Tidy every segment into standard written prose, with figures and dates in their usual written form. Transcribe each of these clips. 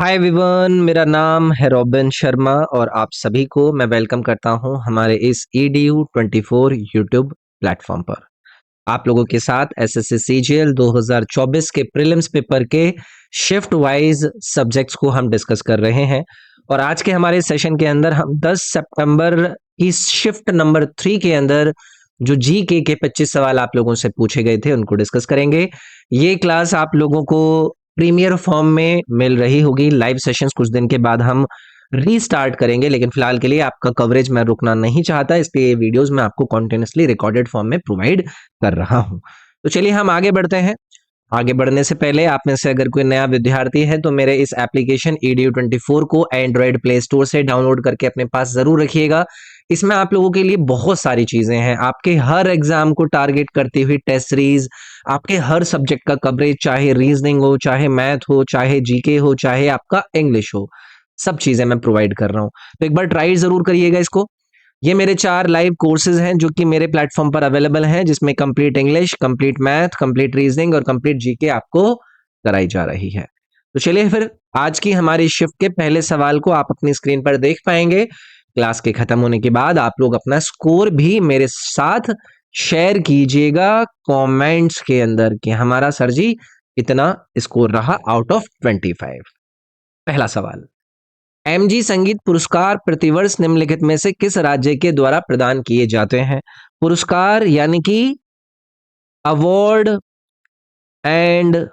Hi everyone, मेरा नाम है रॉबिन शर्मा और आप सभी को मैं वेलकम करता हूं हमारे इस EDU24 यूट्यूब प्लेटफॉर्म पर। आप लोगों के साथ एसएससी सीजीएल 2024 के प्रीलिम्स पेपर के शिफ्ट वाइज सब्जेक्ट्स को हम डिस्कस कर रहे हैं और आज के हमारे सेशन के अंदर हम 10 सितंबर की शिफ्ट नंबर 3 के अंदर जो जीके के 25 सवाल आप लोगों से पूछे गए थे उनको डिस्कस करेंगे। ये क्लास आप लोगों को प्रीमियर फॉर्म में मिल रही होगी। लाइव सेशंस कुछ दिन के बाद हम रीस्टार्ट करेंगे, लेकिन फिलहाल के लिए आपका कवरेज मैं रुकना नहीं चाहता, इसलिए ये वीडियोस मैं आपको कॉन्टिन्यूसली रिकॉर्डेड फॉर्म में प्रोवाइड कर रहा हूं। तो चलिए हम आगे बढ़ते हैं। आगे बढ़ने से पहले आप में से अगर कोई नया विद्यार्थी है तो मेरे इस एप्लीकेशन EDU24 को एंड्रॉयड प्ले स्टोर से डाउनलोड करके अपने पास जरूर रखिएगा। इसमें आप लोगों के लिए बहुत सारी चीजें हैं, आपके हर एग्जाम को टारगेट करती हुई टेस्ट सीरीज, आपके हर सब्जेक्ट का कवरेज, चाहे रीजनिंग हो, चाहे मैथ हो, चाहे जीके हो, चाहे आपका इंग्लिश हो, सब चीजें मैं प्रोवाइड कर रहा हूँ। तो एक बार ट्राई जरूर करिएगा इसको। ये मेरे 4 लाइव कोर्सेज हैं जो कि मेरे प्लेटफॉर्म पर अवेलेबल हैं, जिसमें complete English, complete math, complete reasoning और कंप्लीट जीके आपको कराई जा रही है। तो चलिए फिर आज की हमारी शिफ्ट के पहले सवाल को आप अपनी स्क्रीन पर देख पाएंगे। क्लास के खत्म होने के बाद आप लोग अपना स्कोर भी मेरे साथ शेयर कीजिएगा कमेंट्स के अंदर कि हमारा सर जी इतना स्कोर रहा आउट ऑफ 25। पहला सवाल, एमजी संगीत पुरस्कार प्रतिवर्ष निम्नलिखित में से किस राज्य के द्वारा प्रदान किए जाते हैं? पुरस्कार यानी कि अवार्ड एंड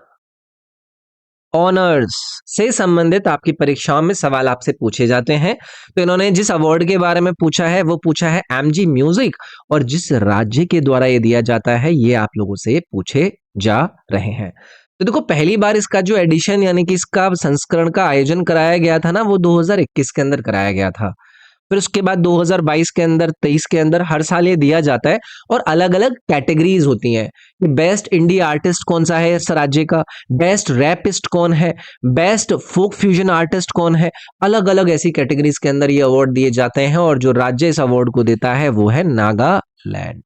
ऑनर्स से संबंधित आपकी परीक्षाओं में सवाल आपसे पूछे जाते हैं। तो इन्होंने जिस अवार्ड के बारे में पूछा है वो पूछा है एमजी म्यूजिक, और जिस राज्य के द्वारा ये दिया जाता है ये आप लोगों से पूछे जा रहे हैं। तो देखो, पहली बार इसका जो एडिशन यानी कि इसका संस्करण का आयोजन कराया गया था ना, वो 2021 के अंदर कराया गया था। फिर उसके बाद 2022 के अंदर, 23 के अंदर हर साल ये दिया जाता है और अलग अलग कैटेगरीज होती हैं कि बेस्ट इंडी आर्टिस्ट कौन सा है इस राज्य का, बेस्ट रैपिस्ट कौन है, बेस्ट फोक फ्यूजन आर्टिस्ट कौन है। अलग अलग ऐसी कैटेगरीज के अंदर ये अवार्ड दिए जाते हैं और जो राज्य इस अवार्ड को देता है वो है नागालैंड।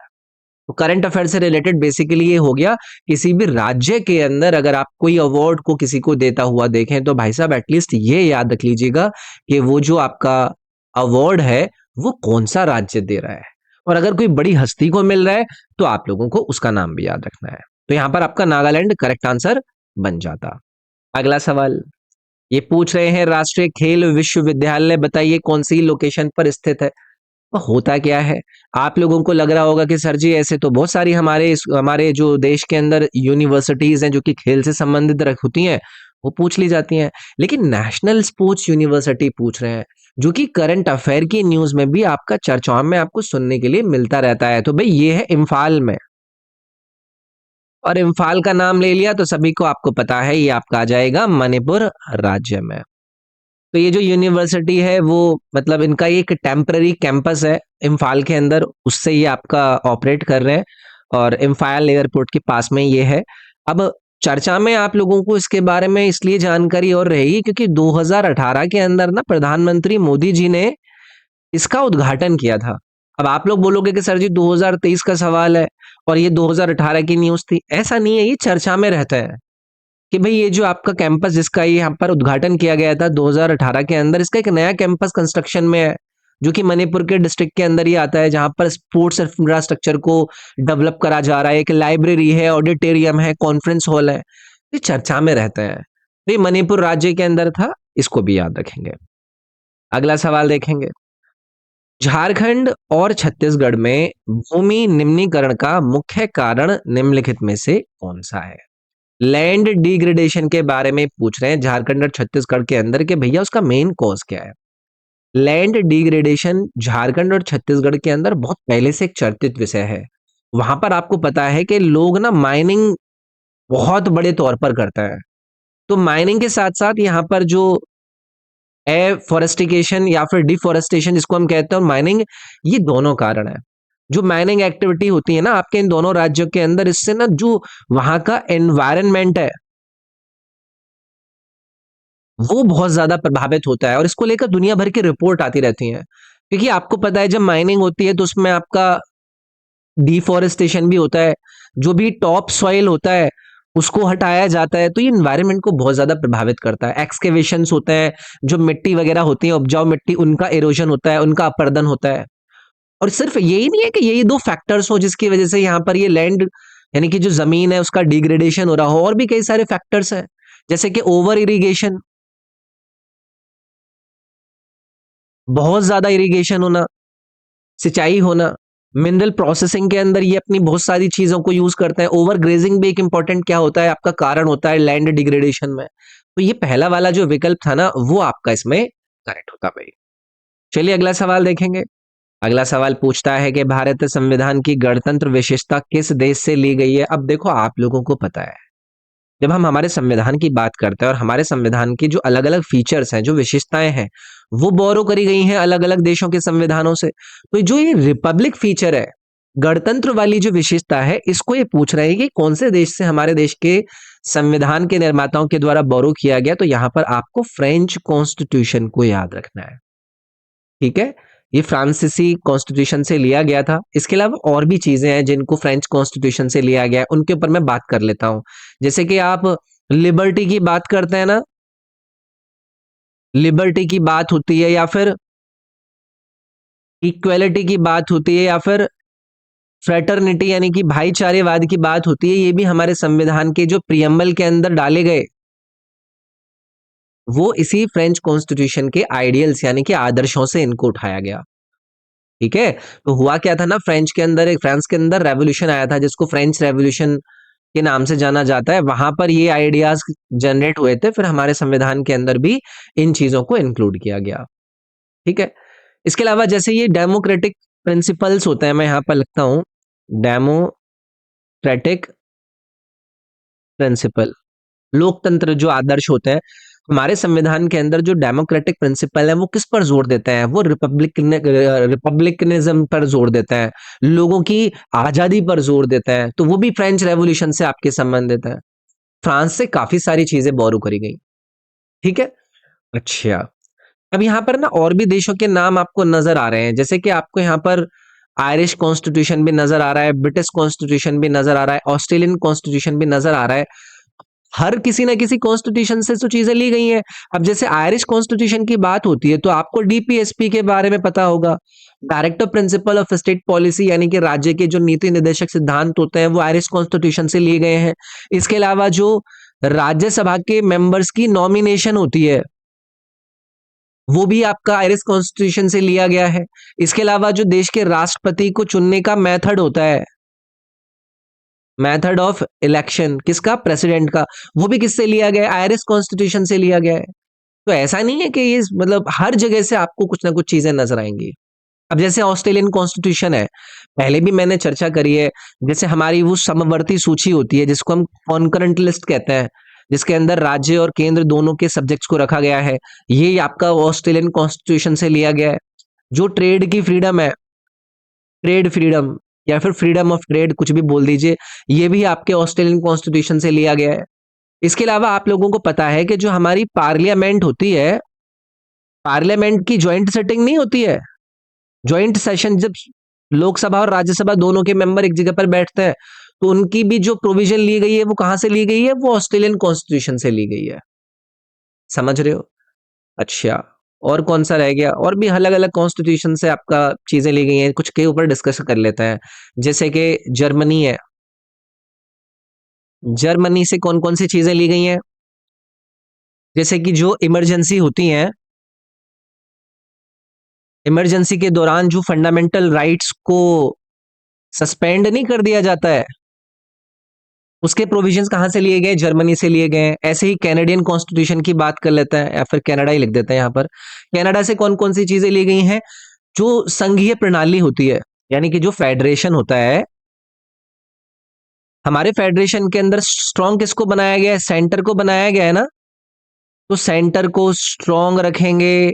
तो करंट अफेयर से रिलेटेड बेसिकली ये हो गया, किसी भी राज्य के अंदर अगर आप कोई अवार्ड को किसी को देता हुआ देखें तो भाई साहब एटलीस्ट ये याद रख लीजिएगा कि वो जो आपका अवार्ड है वो कौन सा राज्य दे रहा है, और अगर कोई बड़ी हस्ती को मिल रहा है तो आप लोगों को उसका नाम भी याद रखना है। तो यहां पर आपका नागालैंड करेक्ट आंसर बन जाता। अगला सवाल ये पूछ रहे हैं, राष्ट्रीय खेल विश्वविद्यालय बताइए कौन सी लोकेशन पर स्थित है। तो होता क्या है, आप लोगों को लग रहा होगा कि सर जी ऐसे तो बहुत सारी हमारे जो देश के अंदर यूनिवर्सिटीज हैं जो कि खेल से संबंधित होती हैं, वो पूछ ली जाती हैं, लेकिन नेशनल स्पोर्ट्स यूनिवर्सिटी पूछ रहे हैं जो कि करंट अफेयर की न्यूज में भी आपका चर्चाओं में आपको सुनने के लिए मिलता रहता है। तो भाई ये है इम्फाल में, और इम्फाल का नाम ले लिया तो सभी को आपको पता है ये आपका आ जाएगा मणिपुर राज्य में। तो ये जो यूनिवर्सिटी है वो मतलब इनका ये एक टेम्पररी कैंपस है इम्फाल के अंदर, उससे ये आपका ऑपरेट कर रहे हैं और इम्फाल एयरपोर्ट के पास में ये है। अब चर्चा में आप लोगों को इसके बारे में इसलिए जानकारी और रहेगी क्योंकि 2018 के अंदर ना प्रधानमंत्री मोदी जी ने इसका उद्घाटन किया था। अब आप लोग बोलोगे कि सर जी 2023 का सवाल है और ये 2018 की न्यूज थी। ऐसा नहीं है, ये चर्चा में रहता है कि भाई ये जो आपका कैंपस जिसका ये यहाँ पर उद्घाटन किया गया था 2018 के अंदर, इसका एक नया कैंपस कंस्ट्रक्शन में है जो कि मणिपुर के डिस्ट्रिक्ट के अंदर ही आता है, जहां पर स्पोर्ट्स इंफ्रास्ट्रक्चर को डेवलप करा जा रहा है। एक लाइब्रेरी है, ऑडिटोरियम है, कॉन्फ्रेंस हॉल है, ये चर्चा में रहता है। तो ये मणिपुर राज्य के अंदर था, इसको भी याद रखेंगे। अगला सवाल देखेंगे, झारखंड और छत्तीसगढ़ में भूमि निम्नीकरण का मुख्य कारण निम्नलिखित में से कौन सा है? लैंड डिग्रेडेशन के बारे में पूछ रहे हैं झारखंड और छत्तीसगढ़ के अंदर के भैया उसका मेन कॉज क्या है। लैंड डिग्रेडेशन झारखंड और छत्तीसगढ़ के अंदर बहुत पहले से एक चर्चित विषय है। वहां पर आपको पता है कि लोग ना माइनिंग बहुत बड़े तौर पर करता है, तो माइनिंग के साथ साथ यहाँ पर जो एफॉरेस्टिकेशन या फिर डिफॉरेस्टेशन जिसको हम कहते हैं, और माइनिंग, ये दोनों कारण है। जो माइनिंग एक्टिविटी होती है ना आपके इन दोनों राज्यों के अंदर, इससे ना जो वहां का एनवायरनमेंट है वो बहुत ज्यादा प्रभावित होता है, और इसको लेकर दुनिया भर की रिपोर्ट आती रहती हैं। क्योंकि आपको पता है जब माइनिंग होती है तो उसमें आपका डिफॉरेस्टेशन भी होता है, जो भी टॉप सॉइल होता है उसको हटाया जाता है, तो ये एनवायरनमेंट को बहुत ज्यादा प्रभावित करता है। एक्सकेवेशंस होते हैं, जो मिट्टी वगैरह होती है, उपजाऊ मिट्टी, उनका इरोजन होता है, उनका अपरदन होता है। और सिर्फ यही नहीं है कि यही दो फैक्टर्स हो जिसकी वजह से यहाँ पर ये लैंड यानी कि जो जमीन है उसका डिग्रेडेशन हो रहा हो, और भी कई सारे फैक्टर्स हैं, जैसे कि ओवर इरिगेशन, बहुत ज्यादा इरिगेशन होना, सिंचाई होना, मिनरल प्रोसेसिंग के अंदर ये अपनी बहुत सारी चीजों को यूज करते हैं। ओवर ग्रेजिंग भी एक इंपॉर्टेंट क्या होता है, आपका कारण होता है लैंड डिग्रेडेशन में। तो ये पहला वाला जो विकल्प था ना, वो आपका इसमें करेक्ट होता भाई। चलिए अगला सवाल देखेंगे। अगला सवाल पूछता है कि भारतीय संविधान की गणतंत्र विशेषता किस देश से ली गई है। अब देखो, आप लोगों को पता है, जब हम हमारे संविधान की बात करते हैं और हमारे संविधान की जो अलग अलग फीचर्स हैं, जो विशेषताएं हैं, वो बोरो करी गई हैं अलग अलग देशों के संविधानों से। तो जो ये रिपब्लिक फीचर है, गणतंत्र वाली जो विशेषता है, इसको ये पूछ रहे हैं कि कौन से देश से हमारे देश के संविधान के निर्माताओं के द्वारा बोरो किया गया। तो यहां पर आपको फ्रेंच कॉन्स्टिट्यूशन को याद रखना है। ठीक है, ये फ्रांसीसी कॉन्स्टिट्यूशन से लिया गया था। इसके अलावा और भी चीजें हैं जिनको फ्रेंच कॉन्स्टिट्यूशन से लिया गया है, उनके ऊपर मैं बात कर लेता हूं। जैसे कि आप लिबर्टी की बात करते हैं ना, लिबर्टी की बात होती है, या फिर इक्वेलिटी की बात होती है, या फिर फ्रेटर्निटी यानी कि भाईचारेवाद की बात होती है, ये भी हमारे संविधान के जो प्रियम्बल के अंदर डाले गए, वो इसी फ्रेंच कॉन्स्टिट्यूशन के आइडियल्स यानी कि आदर्शों से इनको उठाया गया। ठीक है, तो हुआ क्या था ना, फ्रांस के अंदर रेवोल्यूशन आया था, जिसको फ्रेंच रेवोल्यूशन के नाम से जाना जाता है। वहां पर ये आइडियाज जनरेट हुए थे, फिर हमारे संविधान के अंदर भी इन चीजों को इंक्लूड किया गया। ठीक है, इसके अलावा जैसे ये डेमोक्रेटिक प्रिंसिपल्स होते हैं, मैं यहाँ पर लिखता हूं डेमोक्रेटिक प्रिंसिपल, लोकतंत्र जो आदर्श होते हैं, हमारे संविधान के अंदर जो डेमोक्रेटिक प्रिंसिपल है, वो किस पर जोर देते हैं, वो रिपब्लिकनिज्म पर जोर देते हैं, लोगों की आजादी पर जोर देते हैं। तो वो भी फ्रेंच रेवोल्यूशन से आपके संबंधित है। फ्रांस से काफी सारी चीजें बोरो करी गई। ठीक है, अच्छा, अब यहाँ पर ना और भी देशों के नाम आपको नजर आ रहे हैं, जैसे कि आपको यहाँ पर आयरिश कॉन्स्टिट्यूशन भी नजर आ रहा है, ब्रिटिश कॉन्स्टिट्यूशन भी नजर आ रहा है, ऑस्ट्रेलियन कॉन्स्टिट्यूशन भी नजर आ रहा है। हर किसी ना किसी कॉन्स्टिट्यूशन से तो चीजें ली गई हैं। अब जैसे आयरिश कॉन्स्टिट्यूशन की बात होती है, तो आपको डीपीएसपी के बारे में पता होगा, director principle of state policy, यानी कि राज्य के जो नीति निर्देशक सिद्धांत होते हैं, वो आयरिश कॉन्स्टिट्यूशन से लिए गए हैं। इसके अलावा जो राज्यसभा के मेंबर्स की नॉमिनेशन होती है, वो भी आपका आयरिश कॉन्स्टिट्यूशन से लिया गया है। इसके अलावा जो देश के राष्ट्रपति को चुनने का मेथड होता है, मेथड ऑफ इलेक्शन किसका, प्रेसिडेंट का, वो भी किससे लिया गया है, आयरिश कॉन्स्टिट्यूशन से लिया गया है। तो ऐसा नहीं है कि ये मतलब हर जगह से आपको कुछ ना कुछ चीजें नजर आएंगी। अब जैसे ऑस्ट्रेलियन कॉन्स्टिट्यूशन है, पहले भी मैंने चर्चा करी है, जैसे हमारी वो समवर्ती सूची होती है, जिसको हम कॉन्करेंट लिस्ट कहते हैं, जिसके अंदर राज्य और केंद्र दोनों के सब्जेक्ट्स को रखा गया है, ये आपका ऑस्ट्रेलियन कॉन्स्टिट्यूशन से लिया गया है। जो ट्रेड की फ्रीडम है, ट्रेड फ्रीडम या फिर फ्रीडम ऑफ ट्रेड, कुछ भी बोल दीजिए, ये भी आपके ऑस्ट्रेलियन कॉन्स्टिट्यूशन से लिया गया है। इसके अलावा आप लोगों को पता है कि जो हमारी पार्लियामेंट होती है, पार्लियामेंट की ज्वाइंट सेटिंग नहीं होती है, ज्वाइंट सेशन, जब लोकसभा और राज्यसभा दोनों के मेंबर एक जगह पर बैठते हैं, तो उनकी भी जो प्रोविजन ली गई है, वो कहां से ली गई है, वो ऑस्ट्रेलियन कॉन्स्टिट्यूशन से ली गई है। समझ रहे हो? अच्छा, और कौन सा रह गया, और भी अलग अलग कॉन्स्टिट्यूशन से आपका चीजें ली गई हैं, कुछ के ऊपर डिस्कस कर लेते हैं। जैसे कि जर्मनी है, जर्मनी से कौन कौन सी चीजें ली गई हैं, जैसे कि जो इमरजेंसी होती है, इमरजेंसी के दौरान जो फंडामेंटल राइट्स को सस्पेंड नहीं कर दिया जाता है, उसके प्रोविजंस कहां से लिए गए, जर्मनी से लिए गए हैं। ऐसे ही कैनेडियन कॉन्स्टिट्यूशन की बात कर लेते हैं, या फिर कनाडा ही लिख देते हैं यहाँ पर। कनाडा से कौन कौन सी चीजें ली गई हैं, जो संघीय प्रणाली होती है, यानी कि जो फेडरेशन होता है, हमारे फेडरेशन के अंदर स्ट्रॉन्ग किसको बनाया गया है, सेंटर को बनाया गया है ना। तो सेंटर को स्ट्रॉन्ग रखेंगे,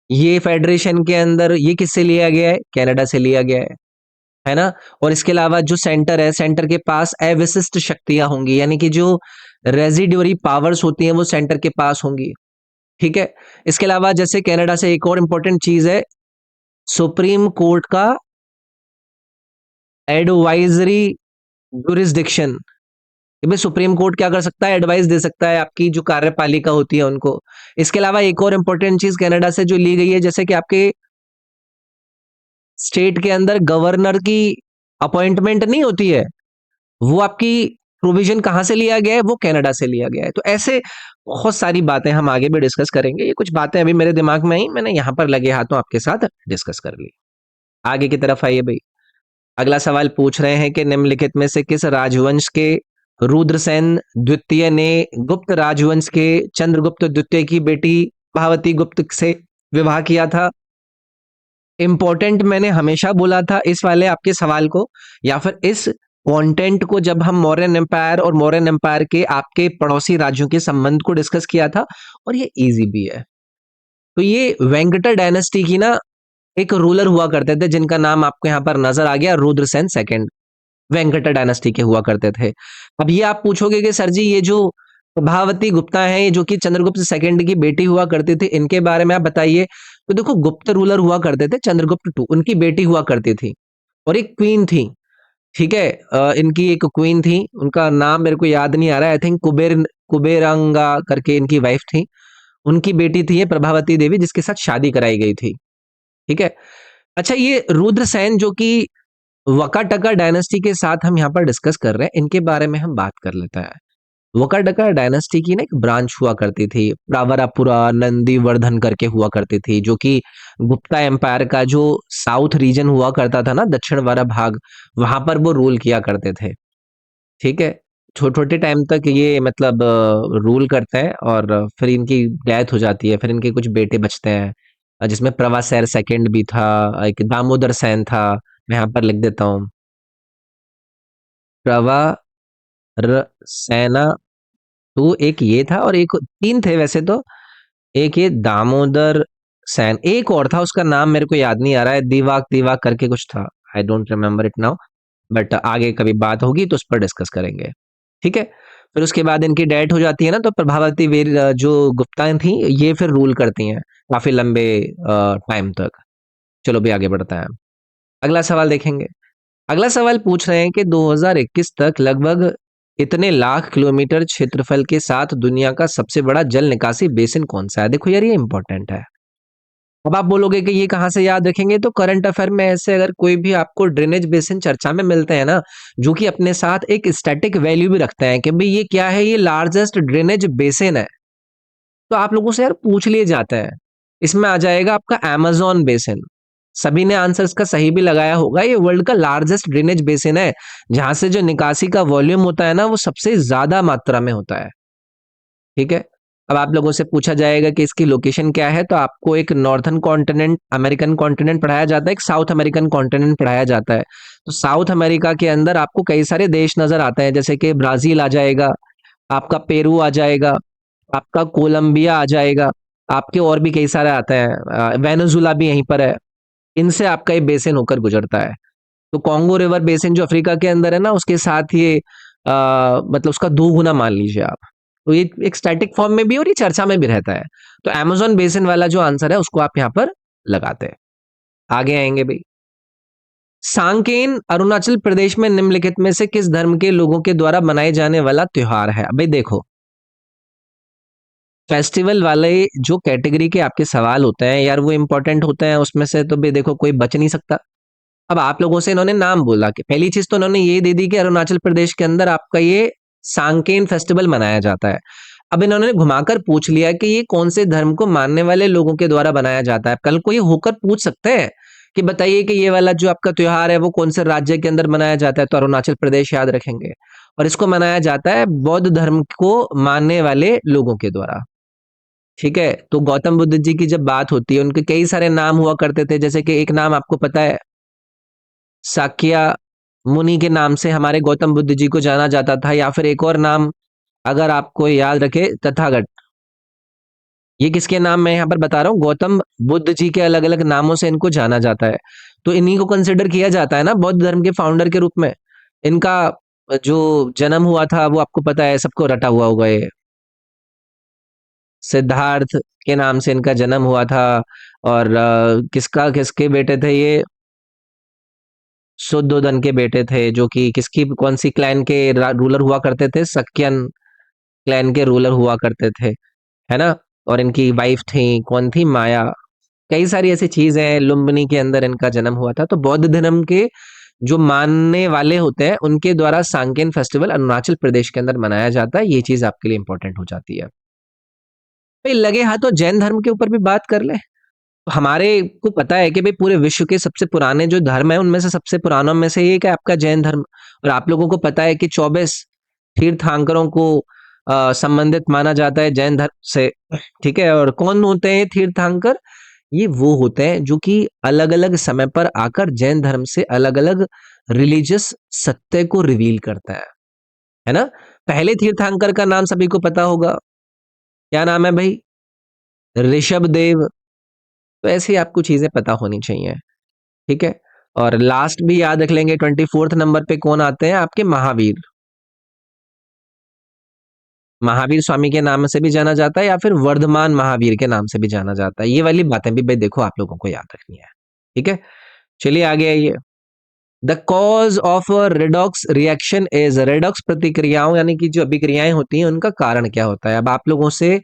ये फेडरेशन के अंदर, ये किससे लिया गया है, कनाडा से लिया गया है ना। और इसके अलावा जो सेंटर है, सेंटर के पास अविशिष्ट शक्तियां होंगी, यानी कि जो रेजिड्यूरी पावर्स होती हैं, वो सेंटर के पास होंगी। ठीक है, इसके अलावा जैसे कनाडा से एक और इंपॉर्टेंट चीज है, सुप्रीम कोर्ट का एडवाइजरी जुरिस्डिक्शन, कि भाई सुप्रीम कोर्ट क्या कर सकता है, एडवाइस दे सकता है आपकी जो कार्यपालिका होती है उनको। इसके अलावा एक और इम्पोर्टेंट चीज कनाडा से जो ली गई है, जैसे कि आपके स्टेट के अंदर गवर्नर की अपॉइंटमेंट नहीं होती है, वो आपकी प्रोविजन कहाँ से लिया गया है, वो कनाडा से लिया गया है। तो ऐसे बहुत सारी बातें हम आगे भी डिस्कस करेंगे। ये कुछ बातें अभी मेरे दिमाग में आई, मैंने यहाँ पर लगे हाथों आपके साथ डिस्कस कर ली। आगे की तरफ आइए भाई। अगला सवाल पूछ रहे हैं कि निम्नलिखित में से किस राजवंश के रुद्रसेन द्वितीय ने गुप्त राजवंश के चंद्रगुप्त द्वितीय की बेटी प्रभावती गुप्त से विवाह किया था। इंपॉर्टेंट मैंने हमेशा बोला था इस वाले आपके सवाल को, या फिर इस कंटेंट को, जब हम मौर्यन एम्पायर और मौर्यन एम्पायर के आपके पड़ोसी राज्यों के संबंध को डिस्कस किया था, और ये इजी भी है। तो ये वेंकटा डायनेस्टी की ना एक रूलर हुआ करते थे जिनका नाम आपको यहाँ पर नजर आ गया, रुद्रसेन सेकंड। वेंकटा डायनेस्टी के हुआ करते थे। अब ये आप पूछोगे कि सर जी ये जो प्रभावती गुप्ता है, ये जो कि चंद्रगुप्त सेकंड की बेटी हुआ करती थी, इनके बारे में आप बताइए। तो देखो, गुप्त रूलर हुआ करते थे चंद्रगुप्त टू, उनकी बेटी हुआ करती थी और एक क्वीन थी। ठीक है, इनकी एक क्वीन थी, उनका नाम मेरे को याद नहीं आ रहा है। आई थिंक कुबेरंगा करके इनकी वाइफ थी। उनकी बेटी थी ये प्रभावती देवी, जिसके साथ शादी कराई गई थी। ठीक है। अच्छा, ये रुद्रसेन जो कि वकाटका डायनेस्टी के साथ हम यहाँ पर डिस्कस कर रहे हैं, इनके बारे में हम बात कर लेते हैं। वकाटका डायनेस्टी की ना एक ब्रांच हुआ करती थी, प्रावरापुरा नंदीवर्धन करके हुआ करती थी, जो कि गुप्ता एम्पायर का जो साउथ रीजन हुआ करता था ना, दक्षिण वाला भाग, वहां पर वो रूल किया करते थे। ठीक है। छोटे छोटे टाइम तक ये मतलब रूल करते हैं, और फिर इनकी डेथ हो जाती है। फिर इनके कुछ बेटे बचते हैं, जिसमें प्रवासैर सेकंड भी था, एक दामोदर सेन था। मैं यहाँ पर लिख देता हूँ, प्रवार सेना टू एक ये था, और एक तीन थे वैसे तो। एक ये दामोदर सेन, एक और था, उसका नाम मेरे को याद नहीं आ रहा है, दिवाक दिवाक करके कुछ था। I don't remember it now, but आगे कभी बात होगी तो उस पर डिस्कस करेंगे। ठीक है। फिर उसके बाद इनकी डेथ हो जाती है ना, तो प्रभावती वीर जो गुप्ता थी, ये फिर रूल करती हैं काफी लंबे टाइम तक। चलो भी आगे बढ़ता है, अगला सवाल देखेंगे। अगला सवाल पूछ रहे हैं कि 2021 तक लगभग इतने लाख किलोमीटर क्षेत्रफल के साथ दुनिया का सबसे बड़ा जल निकासी बेसिन कौन सा है। देखो यार, ये इंपॉर्टेंट है। अब आप बोलोगे कि ये कहाँ से याद रखेंगे, तो करंट अफेयर में ऐसे अगर कोई भी आपको ड्रेनेज बेसिन चर्चा में मिलते हैं ना, जो कि अपने साथ एक स्टैटिक वैल्यू भी रखते हैं कि भाई ये क्या है, ये लार्जेस्ट ड्रेनेज बेसिन है, तो आप लोगों से यार पूछ लिए जाते हैं। इसमें आ जाएगा आपका अमेजोन बेसिन। सभी ने आंसर इसका सही भी लगाया होगा। ये वर्ल्ड का लार्जेस्ट ड्रेनेज बेसिन है, जहां से जो निकासी का वॉल्यूम होता है ना, वो सबसे ज्यादा मात्रा में होता है। ठीक है। अब आप लोगों से पूछा जाएगा कि इसकी लोकेशन क्या है, तो आपको एक नॉर्थन कॉन्टिनेंट, अमेरिकन कॉन्टिनेंट पढ़ाया जाता है, एक साउथ अमेरिकन कॉन्टिनेंट पढ़ाया जाता है। तो साउथ अमेरिका के अंदर आपको कई सारे देश नजर आते हैं, जैसे कि ब्राजील आ जाएगा, आपका पेरू आ जाएगा, आपका कोलंबिया आ जाएगा, आपके और भी कई सारे आते हैं, वेनेजुला भी यहीं पर है। इनसे आपका ये बेसिन होकर गुजरता है। तो कॉन्गो रिवर बेसिन जो अफ्रीका के अंदर है ना, उसके साथ ये मतलब उसका 2 गुना मान लीजिए आप। तो ये एक स्टैटिक फॉर्म में भी और ये चर्चा में भी रहता है। तो अमेजोन बेसिन वाला जो आंसर है उसको आप यहाँ पर लगाते हैं। आगे आएंगे भाई। सांकेन अरुणाचल प्रदेश में निम्नलिखित में से किस धर्म के लोगों के द्वारा मनाए जाने वाला त्योहार है। भाई देखो, फेस्टिवल वाले जो कैटेगरी के आपके सवाल होते हैं यार, वो इंपॉर्टेंट होते हैं। उसमें से तो भाई देखो, कोई बच नहीं सकता। अब आप लोगों से इन्होंने नाम बोला, कि पहली चीज तो इन्होंने ये दे दी कि अरुणाचल प्रदेश के अंदर आपका ये सांकेन फेस्टिवल मनाया जाता है। अब इन्होंने घुमाकर पूछ लिया कि ये कौन से धर्म को मानने वाले लोगों के द्वारा बनाया जाता है। कल को ये होकर पूछ सकते हैं कि बताइए कि ये वाला जो आपका त्योहार है वो कौन से राज्य के अंदर मनाया जाता है, तो अरुणाचल प्रदेश याद रखेंगे। और इसको मनाया जाता है बौद्ध धर्म को मानने वाले लोगों के द्वारा। ठीक है। तो गौतम बुद्ध जी की जब बात होती है, उनके कई सारे नाम हुआ करते थे, जैसे कि एक नाम आपको पता है, साक्या मुनि के नाम से हमारे गौतम बुद्ध जी को जाना जाता था, या फिर एक और नाम अगर आपको याद रखे, तथागत। ये किसके नाम मैं यहाँ पर बता रहा हूँ, गौतम बुद्ध जी के अलग अलग नामों से इनको जाना जाता है। तो इन्हीं को कंसिडर किया जाता है ना बौद्ध धर्म के फाउंडर के रूप में। इनका जो जन्म हुआ था वो आपको पता है, सबको रटा हुआ होगा ये। सिद्धार्थ के नाम से इनका जन्म हुआ था। और किसका किसके बेटे थे ये, शुद्धोधन के बेटे थे, जो कि किसकी कौन सी क्लैन के रूलर हुआ करते थे, सक्यन क्लैन के रूलर हुआ करते थे, है ना। और इनकी वाइफ थी, कौन थी, माया। कई सारी ऐसी चीज है, लुम्बिनी के अंदर इनका जन्म हुआ था। तो बौद्ध धर्म के जो मानने वाले होते हैं उनके द्वारा सांकेन फेस्टिवल अरुणाचल प्रदेश के अंदर मनाया जाता है। ये चीज आपके लिए इंपॉर्टेंट हो जाती है। भाई लगे हाथ तो जैन धर्म के ऊपर भी बात कर ले। हमारे को पता है कि भाई पूरे विश्व के सबसे पुराने जो धर्म है उनमें से सबसे पुरानों में से एक है आपका जैन धर्म। और आप लोगों को पता है कि 24 तीर्थंकरों को संबंधित माना जाता है जैन धर्म से। ठीक है, और कौन होते हैं ये तीर्थंकर? ये वो होते हैं जो कि अलग अलग समय पर आकर जैन धर्म से अलग अलग रिलीजियस सत्य को रिवील करता है ना। पहले तीर्थंकर का नाम सभी को पता होगा, क्या नाम है भाई? ऋषभ देव। तो ऐसे ही आपको चीजें पता होनी चाहिए। ठीक है, और लास्ट भी याद रख लेंगे, 24th नंबर पे कौन आते हैं आपके? महावीर। महावीर स्वामी के नाम से भी जाना जाता है या फिर वर्धमान महावीर के नाम से भी जाना जाता है। ये वाली बातें भी भाई देखो आप लोगों को याद रखनी है। ठीक है, चलिए आगे आइए। The cause of redox reaction is, redox प्रतिक्रियाओं यानी कि जो अभिक्रियाएं होती हैं उनका कारण क्या होता है। अब आप लोगों से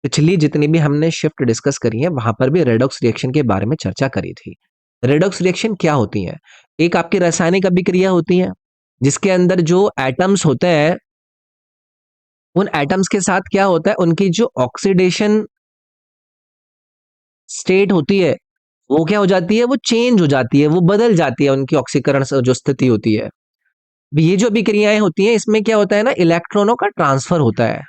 पिछली जितनी भी हमने शिफ्ट डिस्कस करी है वहां पर भी रेडॉक्स रिएक्शन के बारे में चर्चा करी थी। रेडॉक्स रिएक्शन क्या होती है? एक आपकी रासायनिक अभिक्रिया होती है जिसके अंदर जो एटम्स होते हैं उन एटम्स के साथ क्या होता है, उनकी जो ऑक्सीडेशन स्टेट होती है वो क्या हो जाती है, वो चेंज हो जाती है, वो बदल जाती है, उनकी ऑक्सीकरण जो स्थिति होती है। ये जो अभिक्रियाएं होती हैं इसमें क्या होता है ना, इलेक्ट्रॉनों का ट्रांसफर होता है।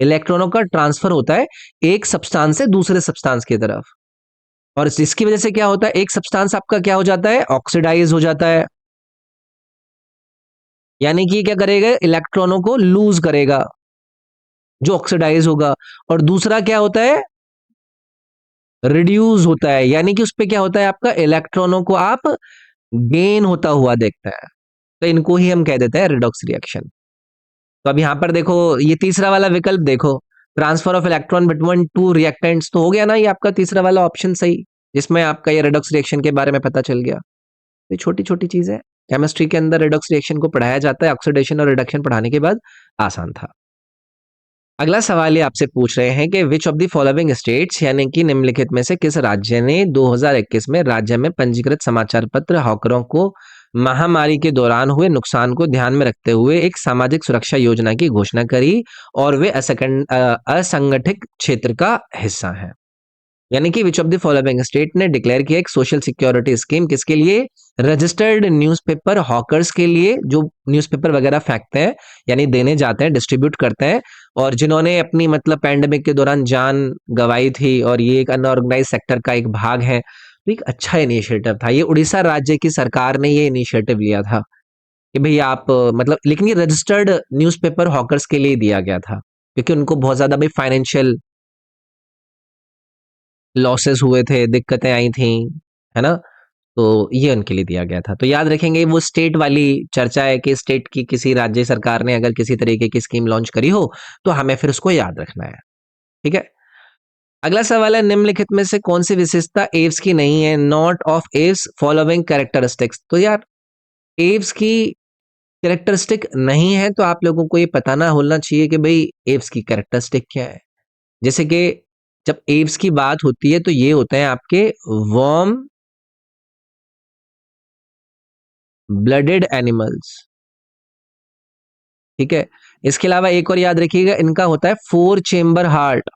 इलेक्ट्रॉनों का ट्रांसफर होता है एक सब्सटेंस से दूसरे सब्सटेंस की तरफ। और इसकी वजह से क्या होता है, एक सब्सटेंस आपका क्या हो जाता है, ऑक्सीडाइज हो जाता है। यानी कि क्या करेगा, इलेक्ट्रॉनों को लूज करेगा जो ऑक्सीडाइज होगा। और दूसरा क्या होता है, रिड्यूस होता है, यानी कि उस पे क्या होता है, आपका इलेक्ट्रॉनों को आप गेन होता हुआ देखता है। तो इनको ही हम कह देते हैं रिडॉक्स रिएक्शन। तो अब यहां पर देखो, ये तीसरा वाला विकल्प देखो, transfer of electron between two reactants, तो हो गया ना ये आपका तीसरा वाला ऑप्शन सही, जिसमें आपका ये रिडॉक्स रिएक्शन के बारे में पता चल गया। ये छोटी छोटी चीज है, केमिस्ट्री के अंदर रिडॉक्स रिएक्शन को पढ़ाया जाता है, ऑक्सीडेशन और रिडक्शन पढ़ाने के बाद आसान था। अगला सवाल ये आपसे पूछ रहे हैं कि which of the following states, यानी कि निम्नलिखित में से किस राज्य ने 2021 में राज्य में पंजीकृत समाचार पत्र हॉकरों को महामारी के दौरान हुए नुकसान को ध्यान में रखते हुए एक सामाजिक सुरक्षा योजना की घोषणा करी और वे असंगठित क्षेत्र का हिस्सा हैं। यानी कि which of the following state ने डिक्लेयर किया एक सोशल सिक्योरिटी स्कीम, किसके लिए? रजिस्टर्ड न्यूज़पेपर हॉकर्स के लिए, जो न्यूज़पेपर वगैरह फेंकते हैं यानी देने जाते हैं, डिस्ट्रीब्यूट करते हैं, और जिन्होंने अपनी मतलब पैंडेमिक के दौरान जान गंवाई थी, और ये एक अनऑर्गेनाइज सेक्टर का एक भाग है। तो एक अच्छा इनिशिएटिव था, ये उड़ीसा राज्य की सरकार ने ये इनिशिएटिव लिया था कि भाई आप मतलब, लेकिन ये रजिस्टर्ड न्यूज़पेपर हॉकर्स के लिए दिया गया था क्योंकि उनको बहुत ज्यादा भाई फाइनेंशियल लॉसेस हुए थे, दिक्कतें आई थी, है ना। तो ये उनके लिए दिया गया था। तो याद रखेंगे, वो स्टेट वाली चर्चा है कि स्टेट की किसी राज्य सरकार ने अगर किसी तरीके की स्कीम लॉन्च करी हो तो हमें फिर उसको याद रखना है। ठीक है, अगला सवाल है, निम्नलिखित में से कौन सी विशेषता एव्स की नहीं है? Not of Aves following characteristics. तो यार एव्स की कैरेक्टरिस्टिक नहीं है तो आप लोगों को ये पता ना होना चाहिए कि भाई एव्स की कैरेक्टरिस्टिक क्या है। जैसे कि जब एव्स की बात होती है तो ये होते हैं आपके वर्म ब्लडेड एनिमल्स। ठीक है, इसके अलावा एक और याद रखिएगा, इनका होता है 4 चेम्बर हार्ट।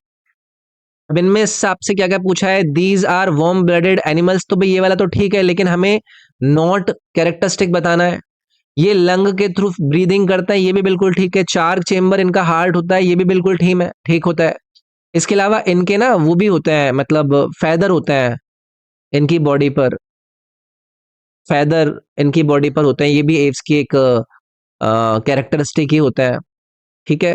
अब इनमें से आपसे क्या क्या पूछा है, these are warm blooded animals, तो भाई ये वाला तो ठीक है, लेकिन हमें नॉट कैरेक्टरिस्टिक बताना है। ये लंग के थ्रू ब्रीदिंग करता है, ये भी बिल्कुल ठीक है। 4 चेम्बर इनका हार्ट होता है, ये भी बिल्कुल ठीक होता है। इसके अलावा इनके ना वो भी होते हैं, मतलब फैदर होते हैं इनकी बॉडी पर, फैदर इनकी बॉडी पर होते हैं, ये भी एव्स की एक कैरेक्टरिस्टिक ही होता है। ठीक है,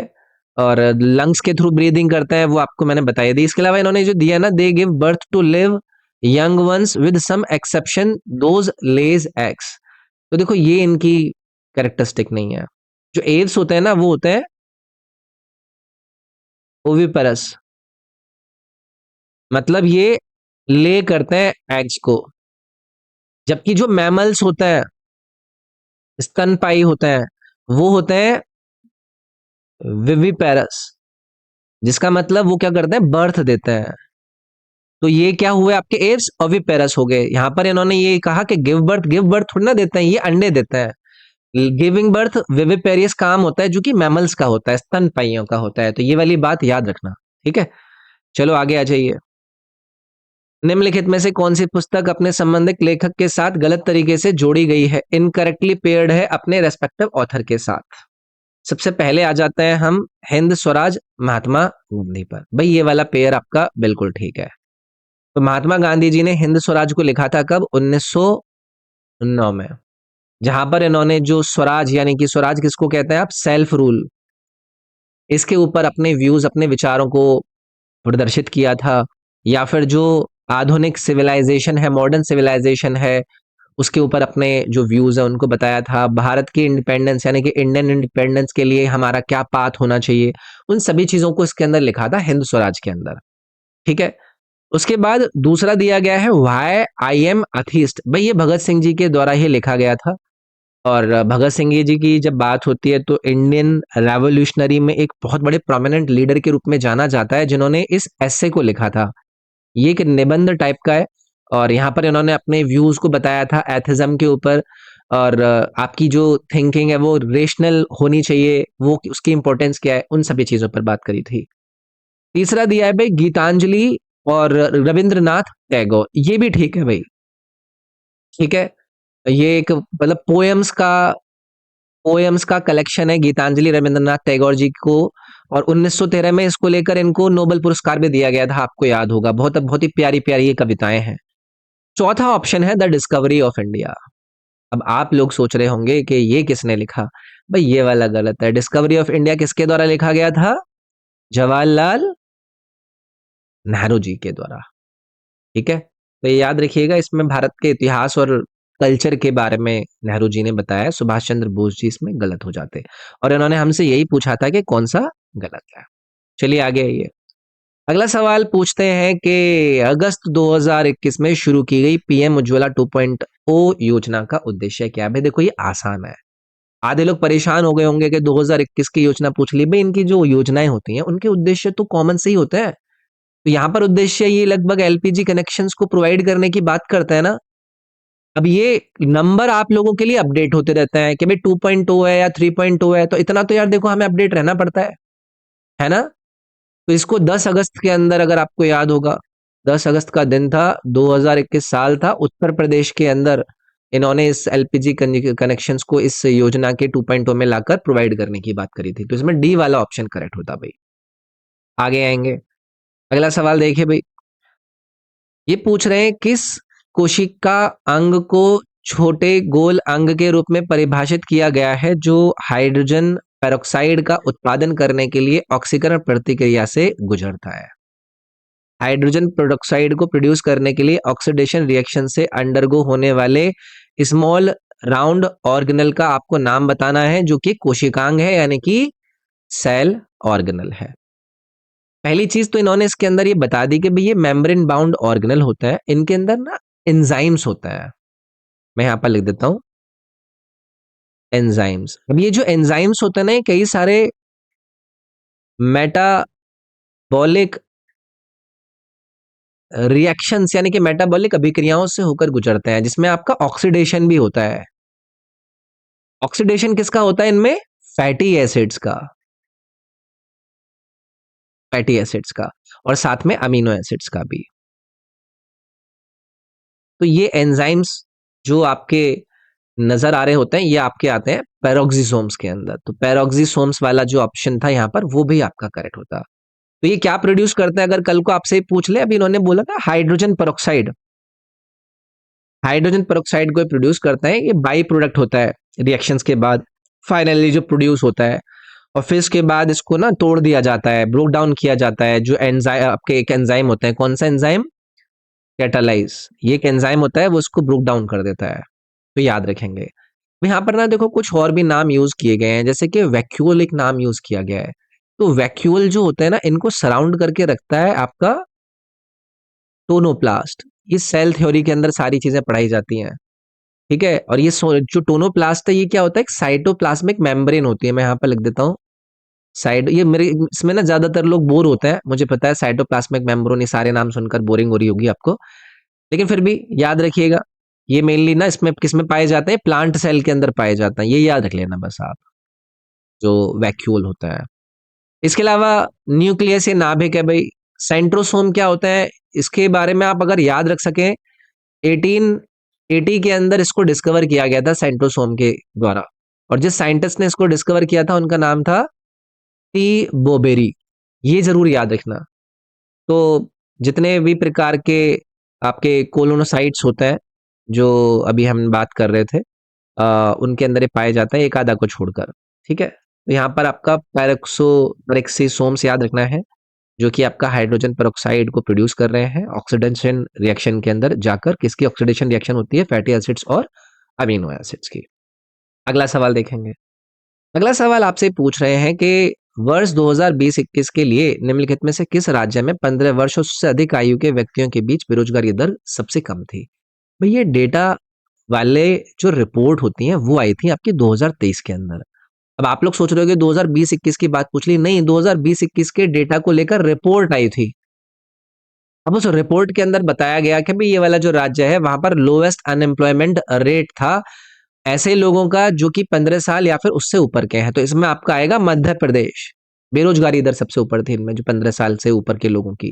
और लंग्स के थ्रू ब्रीदिंग करते हैं, वो आपको मैंने बताया दी। इसके अलावा इन्होंने जो दिया ना, they give birth to live young ones with some exception those lays eggs. तो देखो ये इनकी कैरेक्टरिस्टिक नहीं है। जो एव्स होते हैं ना वो होते हैं ओविपेरस, मतलब ये ले करते हैं एग्स को। जबकि जो मैमल्स होते हैं, स्तनपायी होते हैं, वो होते हैं विविपेरस, जिसका मतलब वो क्या करते हैं, बर्थ देते हैं। तो ये क्या हुए आपके एव्स, ओविपेरस हो गए। यहाँ पर इन्होंने ये कहा कि गिव बर्थ थोड़ी ना देते हैं, ये अंडे देते हैं। गिविंग बर्थ विविपेरियस काम होता है जो कि मैमल्स का होता है, स्तनपायियों का होता है। तो ये वाली बात याद रखना, ठीक है। चलो आगे आ जाइए। निम्नलिखित में से कौन सी पुस्तक अपने संबंधित लेखक के साथ गलत तरीके से जोड़ी गई है, इनकरेक्टली पेयर्ड है अपने रेस्पेक्टिव ऑथर के साथ। सबसे पहले आ जाते हैं हम हिंद स्वराज महात्मा गांधी पर। भाई ये वाला पेयर आपका बिल्कुल ठीक है। तो महात्मा गांधी जी ने हिंद स्वराज को लिखा था कब, 1909 में। जहां पर इन्होंने जो स्वराज, यानी कि स्वराज किसको कहते हैं आप, सेल्फ रूल, इसके ऊपर अपने व्यूज, अपने विचारों को प्रदर्शित किया था। या फिर जो आधुनिक सिविलाइजेशन है, मॉडर्न सिविलाइजेशन है, उसके ऊपर अपने जो व्यूज है उनको बताया था। भारत की इंडिपेंडेंस यानी कि इंडियन इंडिपेंडेंस के लिए हमारा क्या पाथ होना चाहिए, उन सभी चीजों को इसके अंदर लिखा था हिंद स्वराज के अंदर, ठीक है। उसके बाद दूसरा दिया गया है व्हाई आई एम अथीस्ट। भाई ये भगत सिंह जी के द्वारा ही लिखा गया था। और भगत सिंह जी की जब बात होती है तो इंडियन रेवोल्यूशनरी में एक बहुत बड़े प्रोमिनेंट लीडर के रूप में जाना जाता है, जिन्होंने इस एस्से को लिखा था। ये एक निबंध टाइप का है और यहाँ पर इन्होंने अपने व्यूज को बताया था एथिज्म के ऊपर। और आपकी जो थिंकिंग है वो रेशनल होनी चाहिए, वो उसकी इंपॉर्टेंस क्या है, उन सभी चीजों पर बात करी थी। तीसरा दिया है भाई गीतांजलि और रविंद्रनाथ टैगोर। ये भी ठीक है भाई, ठीक है। ये एक मतलब पोएम्स का कलेक्शन है गीतांजलि रविंद्रनाथ टैगोर जी को। और 1913 में इसको लेकर इनको नोबेल पुरस्कार भी दिया गया था, आपको याद होगा। बहुत बहुत ही प्यारी प्यारी ये कविताएं हैं। चौथा ऑप्शन है द डिस्कवरी ऑफ इंडिया। अब आप लोग सोच रहे होंगे कि ये किसने लिखा। भाई ये वाला गलत है। डिस्कवरी ऑफ इंडिया किसके द्वारा लिखा गया था, जवाहरलाल नेहरू जी के द्वारा, ठीक है। तो ये याद रखिएगा, इसमें भारत के इतिहास और कल्चर के बारे में नेहरू जी ने बताया। सुभाष चंद्र बोस जी इसमें गलत हो जाते। और इन्होंने हमसे यही पूछा था कि कौन सा गलत है। चलिए आगे आइए। अगला सवाल पूछते हैं कि अगस्त 2021 में शुरू की गई पीएम उज्ज्वला 2.0 योजना का उद्देश्य क्या है। भाई देखो ये आसान है। आधे लोग परेशान हो गए होंगे कि 2021 की योजना पूछ ली। भाई इनकी जो योजनाएं होती हैं उनके उद्देश्य तो कॉमन से ही होते हैं। तो यहाँ पर उद्देश्य ये लगभग एलपीजी कनेक्शंस को प्रोवाइड करने की बात करते हैं ना। अब ये नंबर आप लोगों के लिए अपडेट होते रहते हैं कि भाई 2.0 है या 3.0 है, तो इतना तो यार देखो हमें अपडेट रहना पड़ता है ना। तो इसको 10 अगस्त के अंदर, अगर आपको याद होगा, 10 अगस्त का दिन था, 2021 साल था, उत्तर प्रदेश के अंदर इन्होंने इस एलपीजी कनेक्शंस को इस योजना के 2.0 में लाकर प्रोवाइड करने की बात करी थी। तो इसमें डी वाला ऑप्शन करेक्ट होता भाई। आगे आएंगे। अगला सवाल देखिए भाई। ये पूछ रहे हैं किस कोशिका अंग को छोटे गोल अंग के रूप में परिभाषित किया गया है जो हाइड्रोजन पेरोक्साइड का उत्पादन करने के लिए ऑक्सीकरण प्रतिक्रिया से गुजरता है। हाइड्रोजन पेरोक्साइड को प्रोड्यूस करने के लिए ऑक्सीडेशन रिएक्शन से अंडरगो होने वाले स्मॉल राउंड ऑर्गेनल का आपको नाम बताना है जो कि कोशिकांग है, यानी कि सेल ऑर्गेनल है। पहली चीज तो इन्होंने इसके अंदर ये बता दी कि भाई ये मेम्ब्रेन बाउंड ऑर्गेनल होता है, इनके अंदर ना एंजाइम्स होता है। मैं यहां पर लिख देता हूं एंजाइम्स। अब ये जो एंजाइम्स होते हैं ना, ये कई सारे मेटाबॉलिक रिएक्शंस यानी कि मेटाबॉलिक अभिक्रियाओं से होकर गुजरते हैं, जिसमें आपका ऑक्सीडेशन भी होता है। ऑक्सीडेशन किसका होता है इनमें, फैटी एसिड्स का, फैटी एसिड्स का, और साथ में अमीनो एसिड्स का भी। तो ये एंजाइम्स जो आपके नजर आ रहे होते हैं, ये आपके आते हैं पेरोक्सिसोम्स के अंदर। तो पेरोक्सिसोम्स वाला जो ऑप्शन था यहाँ पर, वो भी आपका करेक्ट होता। तो ये क्या प्रोड्यूस करते हैं, अगर कल को आपसे पूछ ले, अभी इन्होंने बोला था हाइड्रोजन पेरोक्साइड। हाइड्रोजन पेरोक्साइड को प्रोड्यूस करते हैं, ये बाई प्रोडक्ट होता है रिएक्शंस के बाद, फाइनली जो प्रोड्यूस होता है। और फिर इसके बाद इसको ना तोड़ दिया जाता है, ब्रोक डाउन किया जाता है। जो एंजाइम आपके एक एंजाइम होता है, कौन सा एंजाइम, कैटालाइज, ये एक एंजाइम होता है, वो इसको ब्रोक डाउन कर देता है। तो याद रखेंगे। यहाँ पर ना देखो कुछ और भी नाम यूज किए गए हैं, जैसे कि वैक्यूल एक नाम यूज किया गया है। तो वैक्यूल जो होता है ना, इनको सराउंड करके रखता है आपका टोनोप्लास्ट। इस सेल थ्योरी के अंदर सारी चीजें पढ़ाई जाती हैं। ठीक है? और ये जो टोनोप्लास्ट है, ये क्या होता है? एक साइटोप्लाज्मिक मेम्ब्रेन होती है। मैं यहाँ पे लिख देता हूँ, साइड ये मेरे इसमें ना ज़्यादातर लोग बोर होते हैं, मुझे पता है। साइटोप्लाज्मिक मेम्ब्रेन, ये सारे नाम सुनकर बोरिंग हो रही होगी आपको, लेकिन फिर भी याद रखिएगा, ये मेनली ना इसमें किसमें पाए जाते हैं? प्लांट सेल के अंदर पाए जाते हैं, ये याद रख लेना बस आप, जो वैक्यूल होता है। इसके अलावा न्यूक्लियस ये नाभिक है भाई। सेंट्रोसोम क्या होता है? इसके बारे में आप अगर याद रख सकें, 1880 के अंदर इसको डिस्कवर किया गया था सेंट्रोसोम के द्वारा, और जिस साइंटिस्ट ने इसको डिस्कवर किया था उनका नाम था टी बोबेरी। ये जरूर याद रखना। तो जितने भी प्रकार के आपके कोलोनोसाइट्स होते हैं, जो अभी हम बात कर रहे थे, उनके अंदर ये पाए जाते हैं, एक आधा को छोड़कर। ठीक है, तो यहाँ पर आपका पेरोक्सीसोम्स याद रखना है, जो कि आपका हाइड्रोजन पेरोक्साइड को प्रोड्यूस कर रहे हैं ऑक्सीडेशन रिएक्शन के अंदर जाकर। किसकी ऑक्सीडेशन रिएक्शन होती है? फैटी एसिड्स और अमीनो एसिड्स की। अगला सवाल देखेंगे। अगला सवाल आपसे पूछ रहे हैं कि वर्ष 2020-21 के लिए निम्नलिखित में से किस राज्य में 15 वर्ष और उससे अधिक आयु के व्यक्तियों के बीच बेरोजगारी दर सबसे कम थी? भाई ये डेटा वाले जो रिपोर्ट होती हैं वो आई थी आपकी 2023 के अंदर। अब आप लोग सोच रहे हो कि 2020-21 की बात पूछ ली, नहीं, 2020-21 के डेटा को लेकर रिपोर्ट आई थी। अब उस रिपोर्ट के अंदर बताया गया कि भाई ये वाला जो राज्य है वहां पर लोएस्ट अनएम्प्लॉयमेंट रेट था ऐसे लोगों का जो कि 15 साल या फिर उससे ऊपर के हैं। तो इसमें आपका आएगा मध्य प्रदेश। बेरोजगारी दर सबसे ऊपर थी इनमें, जो 15 साल से ऊपर के लोगों की।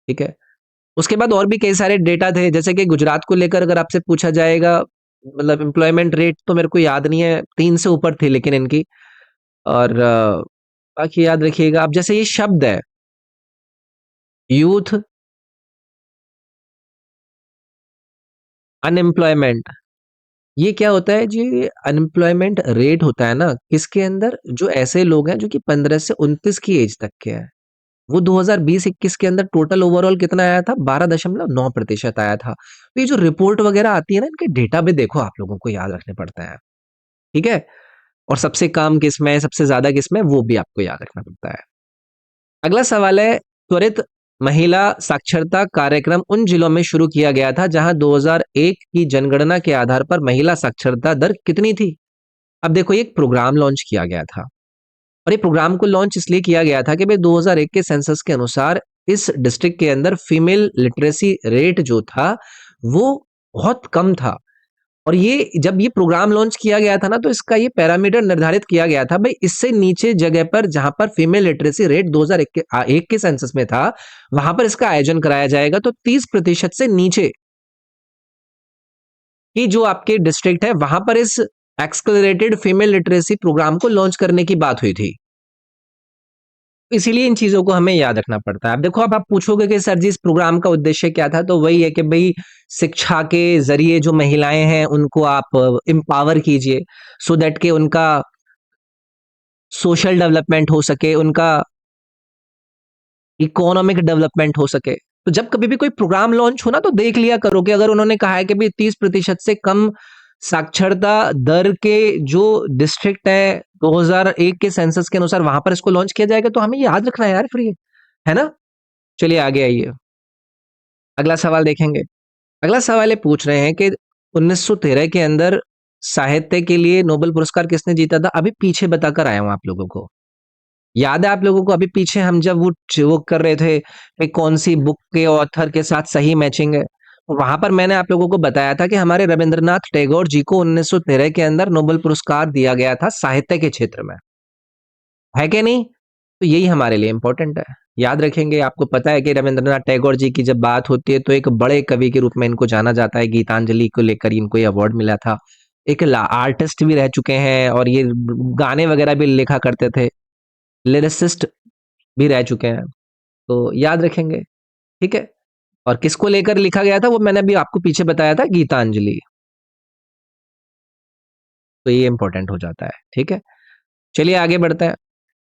ठीक है, उसके बाद और भी कई सारे डेटा थे, जैसे कि गुजरात को लेकर अगर आपसे पूछा जाएगा, मतलब एम्प्लॉयमेंट रेट तो मेरे को याद नहीं है, 3 से ऊपर थी लेकिन इनकी। और बाकी याद रखिएगा। अब जैसे ये शब्द है यूथ अनएम्प्लॉयमेंट, ये क्या होता है जी? अनएम्प्लॉयमेंट रेट होता है ना किसके अंदर? जो ऐसे लोग हैं जो कि 15 से 29 की एज तक के हैं। वो 2020-21 के अंदर टोटल ओवरऑल कितना आया था? 12.9% आया था। तो ये जो रिपोर्ट वगैरह आती है ना, इनके डेटा भी देखो आप लोगों को याद रखने पड़ते हैं। ठीक है, और सबसे कम किसमें है, सबसे ज्यादा किसमें, वो भी आपको याद रखना पड़ता है। अगला सवाल है, त्वरित महिला साक्षरता कार्यक्रम उन जिलों में शुरू किया गया था जहां 2001 की जनगणना के आधार पर महिला साक्षरता दर कितनी थी? अब देखो, ये एक प्रोग्राम लॉन्च किया गया था, और ये प्रोग्राम को लॉन्च इसलिए किया गया था कि भाई 2001 के सेंसस के अनुसार इस डिस्ट्रिक्ट के अंदर फीमेल लिटरेसी रेट जो था वो बहुत कम था। और ये जब ये प्रोग्राम लॉन्च किया गया था ना, तो इसका ये पैरामीटर निर्धारित किया गया था भाई, इससे नीचे जगह पर जहां पर फीमेल लिटरेसी रेट 2001 के सेंसस में था, वहां पर इसका आयोजन कराया जाएगा। तो 30% से नीचे की जो आपके डिस्ट्रिक्ट है वहां पर इस एक्सलरेटेड फीमेल लिटरेसी प्रोग्राम को लॉन्च करने की बात हुई थी। इसीलिए इन चीजों को हमें याद रखना पड़ता है। अब देखो, अब आप पूछोगे कि सर जी इस प्रोग्राम का उद्देश्य क्या था? तो वही है कि भाई शिक्षा के जरिए जो महिलाएं हैं उनको आप एम्पावर कीजिए, सो दैट के उनका सोशल डेवलपमेंट हो सके, उनका इकोनॉमिक डेवलपमेंट हो सके। तो जब कभी भी कोई प्रोग्राम लॉन्च हो ना, तो देख लिया करो कि अगर उन्होंने कहा है कि भाई 30% से कम साक्षरता दर के जो डिस्ट्रिक्ट है 2001 के सेंसस के अनुसार वहां पर इसको लॉन्च किया जाएगा, तो हमें याद रखना है यार, फिर ये है ना। चलिए आगे आइए, अगला सवाल देखेंगे। अगला सवाल ये पूछ रहे हैं कि 1913 के अंदर साहित्य के लिए नोबेल पुरस्कार किसने जीता था? अभी पीछे बताकर आया हूं आप लोगों को। याद है आप लोगों को? अभी पीछे हम जब वो कर रहे थे कि कौन सी बुक के ऑथर के साथ सही मैचिंग है, वहां पर मैंने आप लोगों को बताया था कि हमारे रविंद्रनाथ टैगोर जी को 1913 के अंदर नोबेल पुरस्कार दिया गया था साहित्य के क्षेत्र में, है कि नहीं? तो यही हमारे लिए इंपॉर्टेंट है, याद रखेंगे। आपको पता है कि रविंद्रनाथ टैगोर जी की जब बात होती है तो एक बड़े कवि के रूप में इनको जाना जाता है। गीतांजलि को लेकर इनको ये अवार्ड मिला था। एक आर्टिस्ट भी रह चुके हैं, और ये गाने वगैरह भी लिखा करते थे, लिरिसिस्ट भी रह चुके हैं। तो याद रखेंगे, ठीक है। और किसको लेकर लिखा गया था वो मैंने अभी आपको पीछे बताया था, गीतांजलि। तो ये इंपॉर्टेंट हो जाता है, ठीक है। चलिए आगे बढ़ते हैं।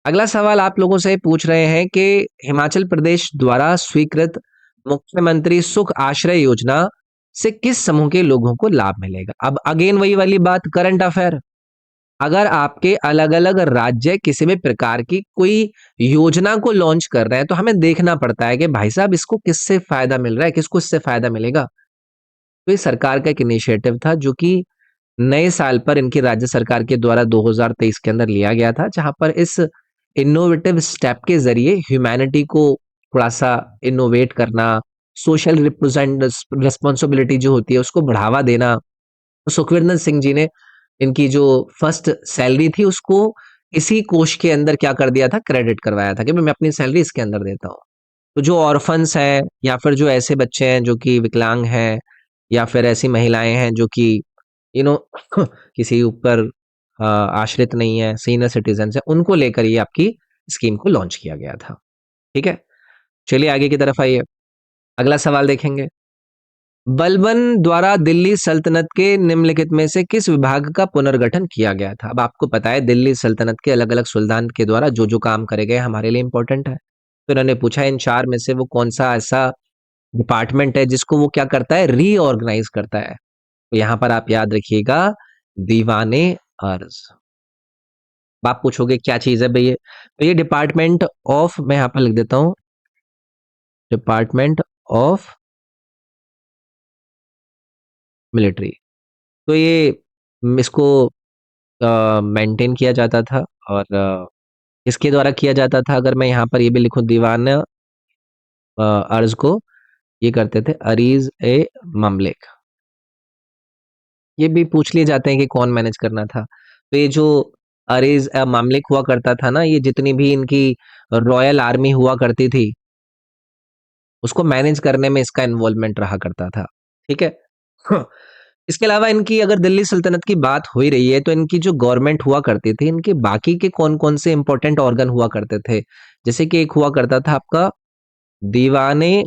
अगला सवाल आप लोगों से पूछ रहे हैं कि हिमाचल प्रदेश द्वारा स्वीकृत मुख्यमंत्री सुख आश्रय योजना से किस समूह के लोगों को लाभ मिलेगा? अब अगेन वही वाली बात, करंट अफेयर। अगर आपके अलग अलग राज्य किसी भी प्रकार की कोई योजना को लॉन्च कर रहे हैं, तो हमें देखना पड़ता है कि भाई साहब इसको किससे फायदा मिल रहा है, किसको इससे फायदा मिलेगा। तो ये सरकार का एक इनिशिएटिव था जो कि नए साल पर इनकी राज्य सरकार के द्वारा 2023 के अंदर लिया गया था, जहां पर इस इनोवेटिव स्टेप के जरिए ह्यूमैनिटी को थोड़ा सा इनोवेट करना, सोशल रिप्रेजेंट रिस्पॉन्सिबिलिटी जो होती है उसको बढ़ावा देना। तो सुखविंदर सिंह जी ने इनकी जो फर्स्ट सैलरी थी उसको इसी कोष के अंदर क्या कर दिया था, क्रेडिट करवाया था कि मैं अपनी सैलरी इसके अंदर देता हूँ। तो जो ऑर्फन्स हैं या फिर जो ऐसे बच्चे हैं जो कि विकलांग हैं या फिर ऐसी महिलाएं हैं जो कि यू नो किसी ऊपर आश्रित नहीं है, सीनियर सिटीजन है, उनको लेकर ये आपकी स्कीम को लॉन्च किया गया था। ठीक है, चलिए आगे की तरफ आइए। अगला सवाल देखेंगे। बलबन द्वारा दिल्ली सल्तनत के निम्नलिखित में से किस विभाग का पुनर्गठन किया गया था? अब आपको पता है दिल्ली सल्तनत के अलग अलग सुल्तान के द्वारा जो जो काम करे गए हमारे लिए इंपॉर्टेंट है। तो इन्होंने पूछा इन चार में से वो कौन सा ऐसा डिपार्टमेंट है जिसको वो क्या करता है, रीऑर्गेनाइज करता है। तो यहां पर आप याद रखिएगा, दीवाने अर्ज। अब आप पूछोगे क्या चीज है भैया, तो ये डिपार्टमेंट ऑफ, मैं यहां पर लिख देता हूं, डिपार्टमेंट ऑफ मिलिट्री। तो ये इसको मेंटेन किया जाता था और इसके द्वारा किया जाता था। अगर मैं यहाँ पर ये भी लिखूं, दीवान अर्ज को ये करते थे अरीज ए ममलिक। ये भी पूछ लिए जाते हैं कि कौन मैनेज करना था। तो ये जो अरीज ए ममलिक हुआ करता था ना, ये जितनी भी इनकी रॉयल आर्मी हुआ करती थी उसको मैनेज करने में इसका इन्वॉल्वमेंट रहा करता था। ठीक है। हाँ, इसके अलावा इनकी अगर दिल्ली सल्तनत की बात हो ही रही है तो इनकी जो गवर्नमेंट हुआ करती थी, इनके बाकी के कौन कौन से इंपॉर्टेंट ऑर्गन हुआ करते थे। जैसे कि एक हुआ करता था आपका दीवाने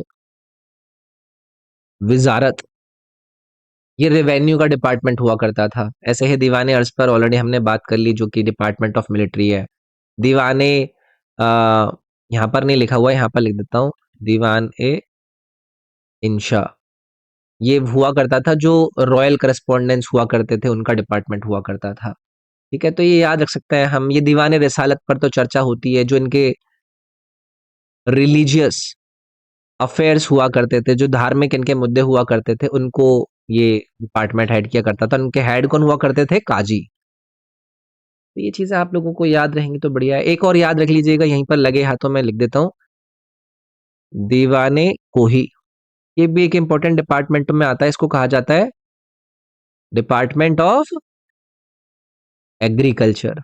विजारत, ये रेवेन्यू का डिपार्टमेंट हुआ करता था। ऐसे ही दीवाने अर्ज पर ऑलरेडी हमने बात कर ली जो कि डिपार्टमेंट ऑफ मिलिट्री है। दीवाने यहाँ पर नहीं लिखा हुआ है, यहाँ पर लिख देता हूँ, दीवान ए इंशा, ये हुआ करता था जो रॉयल करस्पॉन्डेंस हुआ करते थे उनका डिपार्टमेंट हुआ करता था। ठीक है, तो ये याद रख सकते हैं हम। ये दीवाने रिसालत पर तो चर्चा होती है, जो इनके रिलीजियस अफेयर्स हुआ करते थे, जो धार्मिक इनके मुद्दे हुआ करते थे, उनको ये डिपार्टमेंट हेड किया करता था। उनके हेड कौन हुआ करते थे, काजी। तो ये चीजें आप लोगों को याद रहेंगी तो बढ़िया है। एक और याद रख लीजिएगा, यहीं पर लगे हाथों में लिख देता हूँ, दीवाने कोही, ये भी एक इंपॉर्टेंट डिपार्टमेंट में आता है। इसको कहा जाता है डिपार्टमेंट ऑफ एग्रीकल्चर।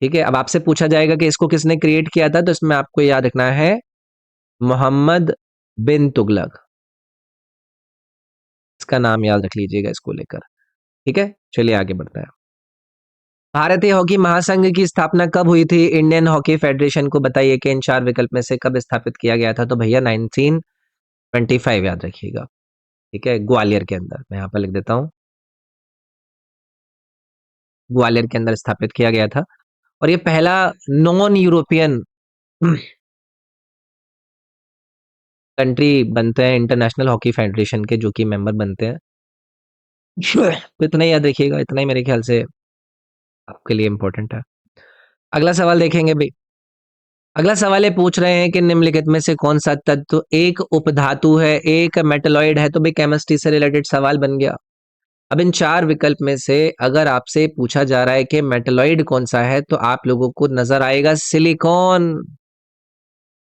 ठीक है, अब आपसे पूछा जाएगा कि इसको किसने क्रिएट किया था, तो इसमें आपको याद रखना है मोहम्मद बिन तुगलक। इसका नाम याद रख लीजिएगा इसको लेकर। ठीक है, चलिए आगे बढ़ते हैं। भारतीय हॉकी महासंघ की स्थापना कब हुई थी? इंडियन हॉकी फेडरेशन को बताइए कि इन चार विकल्प में से कब स्थापित किया गया था। तो भैया 1925 याद रखिएगा। ठीक है, ग्वालियर के अंदर, मैं यहाँ पर लिख देता हूँ, ग्वालियर के अंदर स्थापित किया गया था। और ये पहला नॉन यूरोपियन कंट्री बनते हैं इंटरनेशनल हॉकी फेडरेशन के, जो कि मेंबर बनते हैं। तो इतना ही याद रखिएगा, इतना ही मेरे ख्याल से आपके लिए इंपॉर्टेंट है। अगला सवाल देखेंगे भाई। अगला सवाल ये पूछ रहे हैं कि निम्नलिखित में से कौन सा तत्व एक उपधातु है, एक मेटलॉइड है। तो भाई केमिस्ट्री से रिलेटेड सवाल बन गया। अब इन चार विकल्प में से अगर आपसे पूछा जा रहा है कि मेटलॉइड कौन सा है, तो आप लोगों को नजर आएगा सिलिकॉन।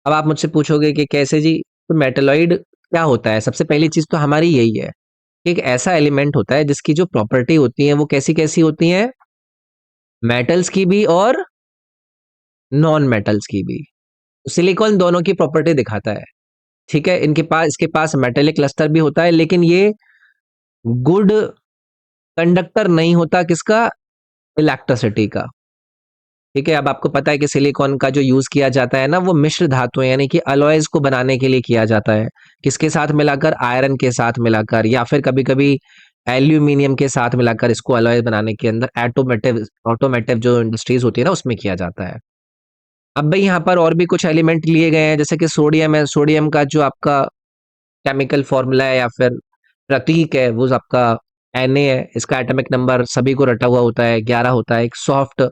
अब आप मुझसे पूछोगे कि कैसे जी, तो मेटलॉइड क्या होता है? सबसे पहली चीज तो हमारी यही है, एक ऐसा एलिमेंट होता है जिसकी जो प्रॉपर्टी होती है वो कैसी कैसी होती हैं, मेटल्स की भी और नॉन मेटल्स की भी। सिलिकॉन दोनों की प्रॉपर्टी दिखाता है। ठीक है, इसके पास मेटेलिक क्लस्टर भी होता है, लेकिन ये गुड कंडक्टर नहीं होता किसका, इलेक्ट्रिसिटी का। ठीक है, अब आपको पता है कि सिलिकॉन का जो यूज किया जाता है ना, वो मिश्र धातुएं यानी कि अलॉयज को बनाने के लिए किया जाता है। किसके साथ मिलाकर, आयरन के साथ मिलाकर, या फिर कभी कभी एल्यूमिनियम के साथ मिलाकर इसको अलॉय बनाने के अंदर ऑटोमेटिव ऑटोमेटिव जो इंडस्ट्रीज होती है ना, उसमें किया जाता है। अब भाई यहाँ पर और भी कुछ एलिमेंट लिए गए हैं, जैसे कि सोडियम है। सोडियम का जो आपका केमिकल फॉर्मूला है या फिर प्रतीक है वो आपका Na है। इसका एटॉमिक नंबर सभी को रटा हुआ होता है, 11 होता है। एक सॉफ्ट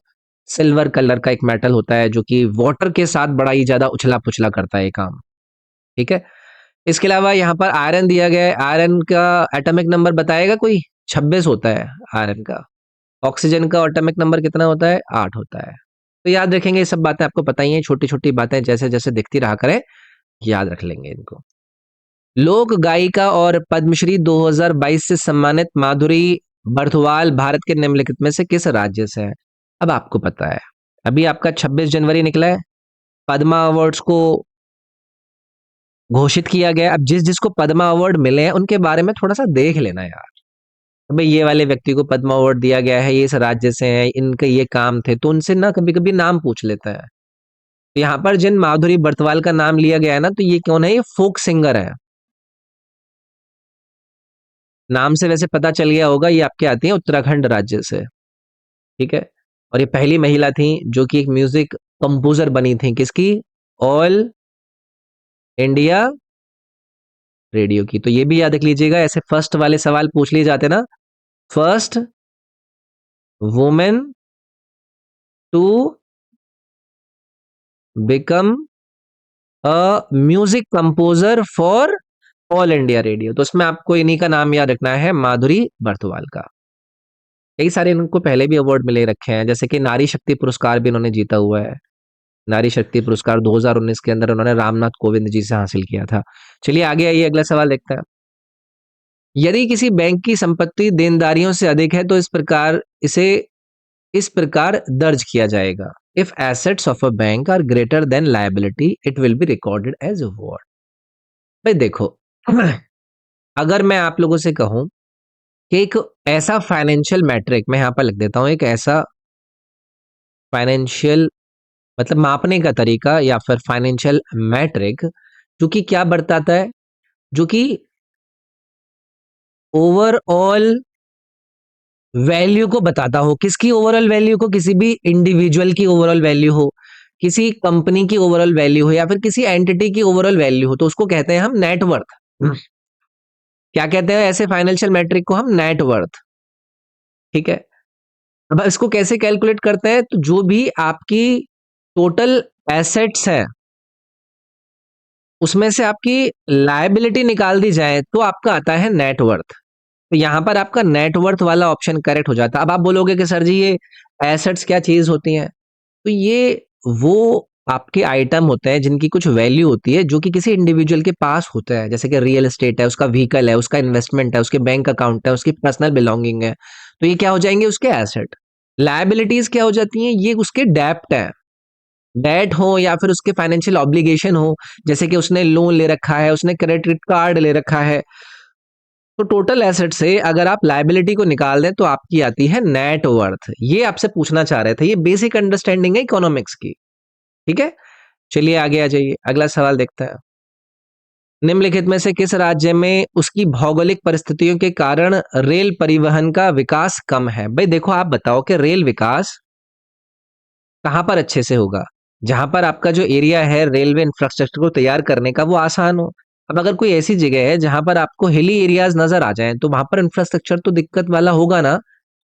सिल्वर कलर का एक मेटल होता है जो कि वाटर के साथ बड़ा ही ज्यादा उछला पुछला करता है ये काम। ठीक है, इसके अलावा यहाँ पर आयरन दिया गया है, आयरन का एटॉमिक नंबर बताएगा कोई? 26 होता है आयरन का। ऑक्सीजन का एटॉमिक नंबर कितना होता है? 8 होता है। तो याद रखेंगे, ये सब बातें आपको पता ही है, छोटी-छोटी बातें जैसे-जैसे दिखती रहा करें, याद रख लेंगे इनको। लोक गायिका और पद्मश्री 2022 से सम्मानित माधुरी बर्थवाल भारत के निम्नलिखित में से किस राज्य से है? अब आपको पता है, अभी आपका 26 जनवरी निकला है, पद्मा अवार्ड्स को घोषित किया गया। अब जिस जिसको पद्मा अवार्ड मिले हैं उनके बारे में थोड़ा सा देख लेना यार। भाई ये वाले व्यक्ति को पद्मा अवार्ड दिया गया है, ये इस राज्य से है, इनके ये काम थे, तो उनसे ना कभी कभी नाम पूछ लेता है। तो यहाँ पर जिन माधुरी बर्थवाल का नाम लिया गया है ना, तो ये कौन है? ये फोक सिंगर है। नाम से वैसे पता चल गया होगा, ये आपके आती है उत्तराखंड राज्य से। ठीक है। और ये पहली महिला थी जो कि एक म्यूजिक कंपोजर बनी थी, किसकी? ऑल इंडिया रेडियो की। तो ये भी याद रख लीजिएगा, ऐसे फर्स्ट वाले सवाल पूछ लिए जाते ना, first women to become a music composer for All India Radio. तो उसमें आपको इन्हीं का नाम याद रखना है, माधुरी बर्थवाल का। कई सारे इनको पहले भी अवार्ड मिले रखे हैं, जैसे कि नारी शक्ति पुरस्कार भी इन्होंने जीता हुआ है। नारी शक्ति पुरस्कार 2019 के अंदर उन्होंने रामनाथ कोविंद जी से हासिल किया था। चलिए आगे आइए, अगला सवाल देखते हैं। यदि किसी बैंक की संपत्ति देनदारियों से अधिक है तो इसे इस प्रकार दर्ज किया जाएगा। If assets of a bank are greater than liability it will be recorded as what? भाई देखो, अगर मैं आप लोगों से कहूं कि एक ऐसा फाइनेंशियल मैट्रिक, मैं यहां पर लिख देता हूं, एक ऐसा फाइनेंशियल मतलब मापने का तरीका या फिर फाइनेंशियल मैट्रिक जो कि क्या बताता है, जो कि ओवरऑल वैल्यू को बताता हो। किसकी ओवरऑल वैल्यू को? किसी भी इंडिविजुअल की ओवरऑल वैल्यू हो, किसी कंपनी की ओवरऑल वैल्यू हो, या फिर किसी एंटिटी की ओवरऑल वैल्यू हो, तो उसको कहते हैं हम नेटवर्थ। क्या कहते हैं ऐसे फाइनेंशियल मैट्रिक को? हम नेटवर्थ। ठीक है। अब इसको कैसे कैलकुलेट करते हैं? तो जो भी आपकी टोटल एसेट्स है उसमें से आपकी लायबिलिटी निकाल दी जाए तो आपका आता है नेटवर्थ। तो यहां पर आपका नेटवर्थ वाला ऑप्शन करेक्ट हो जाता है। अब आप बोलोगे कि सर जी ये एसेट्स क्या चीज होती हैं? तो ये वो आपके आइटम होते हैं जिनकी कुछ वैल्यू होती है, जो कि किसी इंडिविजुअल के पास होता है, जैसे कि रियल एस्टेट है, उसका व्हीकल है, उसका इन्वेस्टमेंट है, उसके बैंक अकाउंट है, उसकी पर्सनल बिलोंगिंग है। तो ये क्या हो जाएंगे? उसके एसेट। लायबिलिटीज क्या हो जाती हैं? ये उसके डेप्ट है। डेट हो या फिर उसके फाइनेंशियल ऑब्लिगेशन हो, जैसे कि उसने लोन ले रखा है, उसने क्रेडिट कार्ड ले रखा है। तो टोटल एसेट से अगर आप लायबिलिटी को निकाल दें तो आपकी आती है नेटवर्थ। ये आपसे पूछना चाह रहे थे, ये बेसिक अंडरस्टैंडिंग है इकोनॉमिक्स की। ठीक है। चलिए आगे आ जाइए, अगला सवाल देखते हैं। निम्नलिखित में से किस राज्य में उसकी भौगोलिक परिस्थितियों के कारण रेल परिवहन का विकास कम है? भाई देखो, आप बताओ कि रेल विकास कहां पर अच्छे से होगा? जहां पर आपका जो एरिया है रेलवे इंफ्रास्ट्रक्चर को तैयार करने का वो आसान हो। अब अगर कोई ऐसी जगह है जहां पर आपको हिली एरियाज नजर आ जाएं तो वहां पर इंफ्रास्ट्रक्चर तो दिक्कत वाला होगा ना।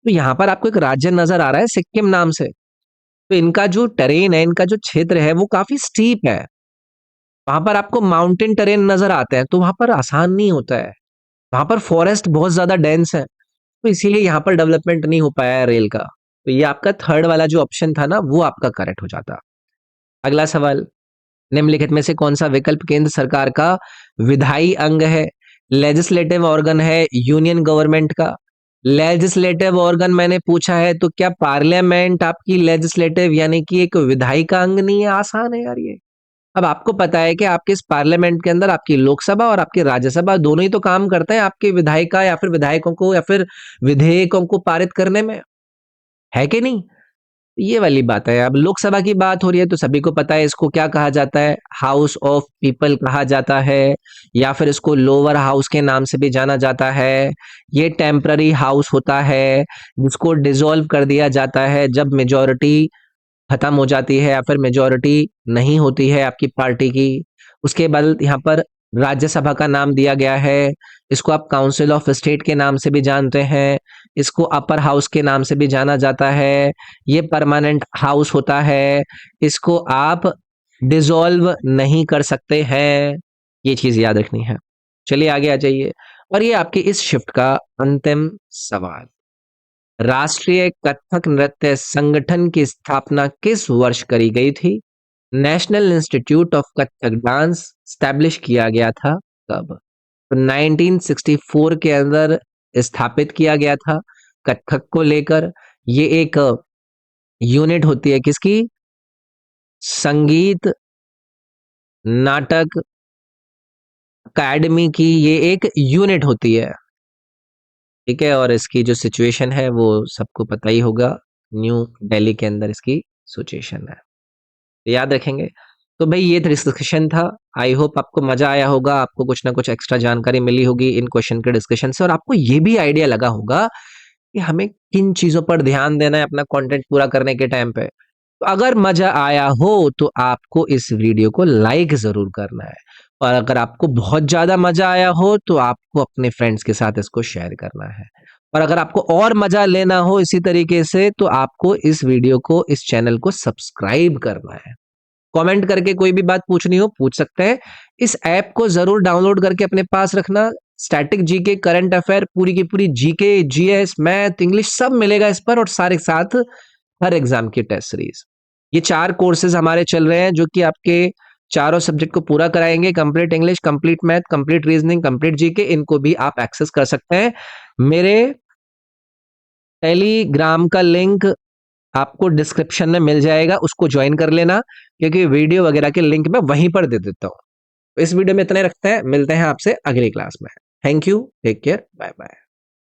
तो यहाँ पर आपको एक राज्य नजर आ रहा है सिक्किम नाम से। तो इनका जो टेरेन है, इनका जो क्षेत्र है वो काफी स्टीप है। वहां पर आपको माउंटेन टेरेन नजर आते हैं, तो वहां पर आसान नहीं होता है। वहां पर फॉरेस्ट बहुत ज्यादा डेंस है, तो इसीलिए यहाँ पर डेवलपमेंट नहीं हो पाया है रेल का। तो ये आपका थर्ड वाला जो ऑप्शन था ना, वो आपका करेक्ट हो जाता। अगला सवाल। निम्नलिखित में से कौन सा विकल्प केंद्र सरकार का विधायी अंग है? लेजिस्लेटिव ऑर्गन है यूनियन गवर्नमेंट का। लेजिस्लेटिव ऑर्गन मैंने पूछा है, तो क्या पार्लियामेंट आपकी लेजिस्लेटिव यानी कि एक विधायी का अंग नहीं है? आसान है यार ये। अब आपको पता है कि आपके इस पार्लियामेंट के अंदर आपकी लोकसभा और आपकी राज्यसभा दोनों ही तो काम करते हैं आपके विधायिका या फिर विधायकों को या फिर विधेयकों को पारित करने में, है कि नहीं? ये वाली बात है। अब लोकसभा की बात हो रही है तो सभी को पता है इसको क्या कहा जाता है, हाउस ऑफ पीपल कहा जाता है, या फिर इसको लोअर हाउस के नाम से भी जाना जाता है। ये टेम्पररी हाउस होता है जिसको डिसॉल्व कर दिया जाता है जब मेजोरिटी खत्म हो जाती है या फिर मेजोरिटी नहीं होती है आपकी पार्टी की। उसके बाद यहाँ पर राज्यसभा का नाम दिया गया है। इसको आप काउंसिल ऑफ स्टेट के नाम से भी जानते हैं, इसको अपर हाउस के नाम से भी जाना जाता है। ये परमानेंट हाउस होता है, इसको आप डिसॉल्व नहीं कर सकते हैं। ये चीज याद रखनी है। चलिए आगे आ जाइए। और ये आपके इस शिफ्ट का अंतिम सवाल। राष्ट्रीय कथक नृत्य संगठन की स्थापना किस वर्ष करी गई थी? National institute of Kathak dance establish किया गया था कब? तो 1964 के अंदर स्थापित किया गया था कथक को लेकर। ये एक यूनिट होती है किसकी? संगीत नाटक अकादमी की ये एक यूनिट होती है। ठीक है, और इसकी जो सिचुएशन है वो सबको पता ही होगा। न्यू दिल्ली के अंदर इसकी सिचुएशन है, तो याद रखेंगे। तो भाई ये डिस्कशन था। आई होप आपको मजा आया होगा, आपको कुछ ना कुछ एक्स्ट्रा जानकारी मिली होगी इन क्वेश्चन के डिस्कशन से, और आपको ये भी आइडिया लगा होगा कि हमें किन चीजों पर ध्यान देना है अपना कंटेंट पूरा करने के टाइम पे। तो अगर मजा आया हो तो आपको इस वीडियो को लाइक जरूर करना है, और अगर आपको बहुत ज्यादा मजा आया हो तो आपको अपने फ्रेंड्स के साथ इसको शेयर करना है। और अगर आपको और मजा लेना हो इसी तरीके से तो आपको इस वीडियो को, इस चैनल को सब्सक्राइब करना है। कमेंट करके कोई भी बात पूछनी हो पूछ सकते हैं। इस ऐप को जरूर डाउनलोड करके अपने पास रखना। स्टैटिक जीके, करंट अफेयर, पूरी की पूरी जीके, जीएस, मैथ, इंग्लिश सब मिलेगा इस पर, और सारे साथ हर एग्जाम की टेस्ट सीरीज। ये 4 कोर्सेज हमारे चल रहे हैं जो कि आपके चारों सब्जेक्ट को पूरा कराएंगे। Complete English, complete math, complete reasoning, complete GK, इनको भी आप एक्सेस कर सकते हैं। मेरे टेलीग्राम का लिंक आपको डिस्क्रिप्शन में मिल जाएगा, उसको ज्वाइन कर लेना, क्योंकि वीडियो वगैरह के लिंक मैं वहीं पर दे देता हूँ। इस वीडियो में इतने रखते हैं, मिलते हैं आपसे अगली क्लास में। Thank you, take care, bye bye.